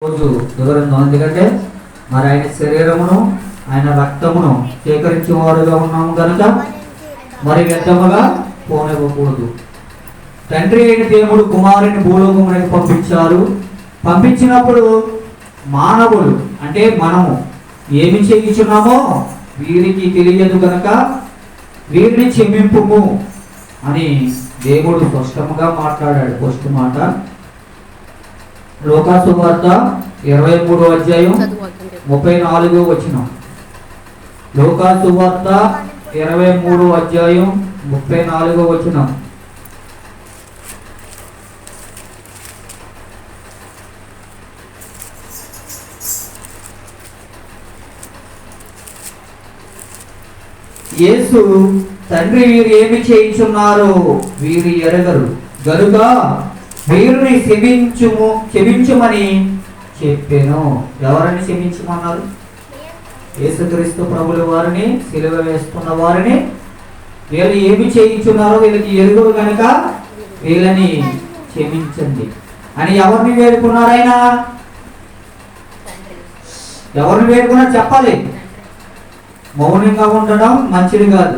రోజు వివరంగా, ఎందుకంటే మరి ఆయన శరీరమును ఆయన రక్తమును సేకరించే వారుగా ఉన్నాము కనుక మరి వ్యర్థముగా పోనివ్వకూడదు. తండ్రి అయిన దేవుడు కుమారుని భూలోకమునికి పంపించారు. పంపించినప్పుడు మానవుడు అంటే మనము ఏమి చేయించున్నామో వీరికి తెలియదు కనుక వీరిని క్షమింపుము అని దేవుడు స్పష్టంగా మాట్లాడాడు. ఫస్ట్ మాట లోకాసు వార్త 23వ అధ్యాయం 34వ వచనం. లోకాసు వార్త 23వ అధ్యాయం 34వ వచనం. యేసు తండ్రి వీరు ఏమి చేయించున్నారో వీరు ఎరగరు గనుక వీరిని క్షమించుమని చెప్పాను. ఎవరిని క్షమించమన్నారు? యేసుక్రీస్తు ప్రభుల వారిని, సిలువ వేస్తున్న వారిని. వీళ్ళు ఏమి చేయించున్నారో వీళ్ళకి ఎరుగురు కనుక వీళ్ళని క్షమించండి అని ఎవరిని వేడుకున్నారు? ఆయన ఎవరిని వేడుకున్నారు చెప్పాలి. మౌనంగా ఉండడం మంచిది కాదు.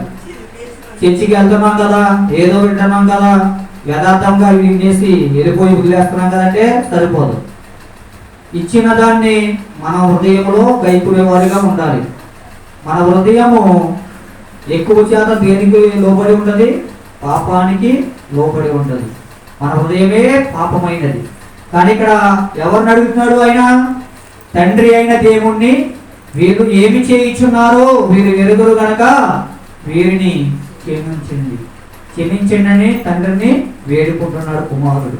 చర్చికి వెళ్తున్నాం కదా, ఏదో వింటున్నాం కదా, యథార్థంగా వినేసి వెళ్ళిపోయి వదిలేస్తున్నాం కదంటే సరిపోదు. ఇచ్చిన దాన్ని మన హృదయంలో గైకునేవారిగా ఉండాలి. మన హృదయము ఎక్కువ శాతం దేనికి లోబడి ఉంటుంది? పాపానికి లోబడి ఉంటుంది. మన హృదయమే పాపమైనది. కానీ ఇక్కడ ఎవరిని అడుగుతున్నాడు? ఆయన తండ్రి అయిన దేవుణ్ణి వీరు ఏమి చేయించున్నారో వీరు ఎరుగురు గనక వీరిని క్షమించండి అని తండ్రిని వేడుకుంటున్నాడు కుమారుడు.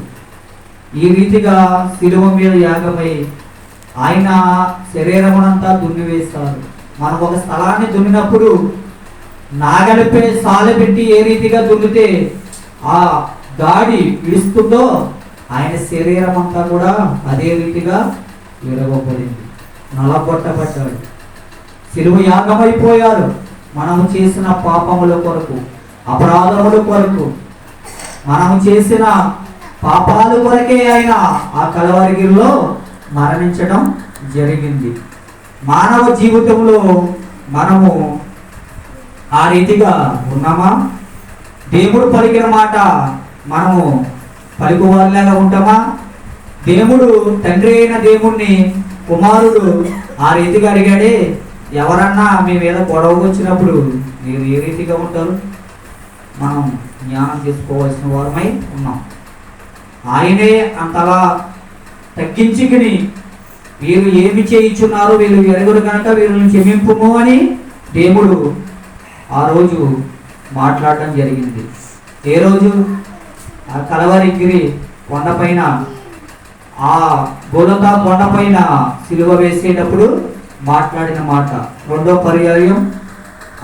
ఈ రీతిగా శిలువ మీద యాగమై ఆయన శరీరమునంతా దున్నివేస్తారు. మనం ఒక స్థలాన్ని దున్నినప్పుడు నాగలిపై సాలు పెట్టి ఏ రీతిగా దున్నితే ఆ గాడి విడుస్తుందో ఆయన శరీరం అంతా కూడా అదే రీతిగా విరవబడింది, నలగొట్టబడ్డాడు. శిలువ యాగమైపోయారు. మనము చేసిన పాపముల కొరకు, అపరాధముల కొరకు, మనము చేసిన పాపాల కొరకే ఆయన ఆ కలవరిగిరిలో మరణించడం జరిగింది. మానవ జీవితంలో మనము ఆ రీతిగా ఉన్నామా? దేవుడు పలికిన మాట మనము పలుకువారిలాగా ఉంటామా? దేవుడు తండ్రి అయిన దేవుణ్ణి కుమారుడు ఆ రీతిగా అడిగాడే, ఎవరన్నా మీ మీద గొడవ వచ్చినప్పుడు మీరు ఏ రీతిగా ఉంటారు? మనం జ్ఞానం చేసుకోవాల్సిన వారమై ఉన్నాం. ఆయనే అంతలా తగ్గించుకుని వీరు ఏమి చేయించున్నారో వీళ్ళు ఎరుగురు కనుక వీళ్ళని క్షమింపుము అని దేవుడు ఆ రోజు మాట్లాడడం జరిగింది. ఏ రోజు? ఆ కలవరిగిరి కొండపైన, ఆ గోలతా కొండపైన సిలువ వేసేటప్పుడు మాట్లాడిన మాట. రెండో పర్యాయం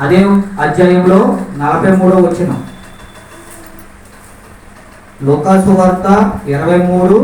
అదే అధ్యాయంలో 43వ వచనం. లోకాసు వార్త 23:40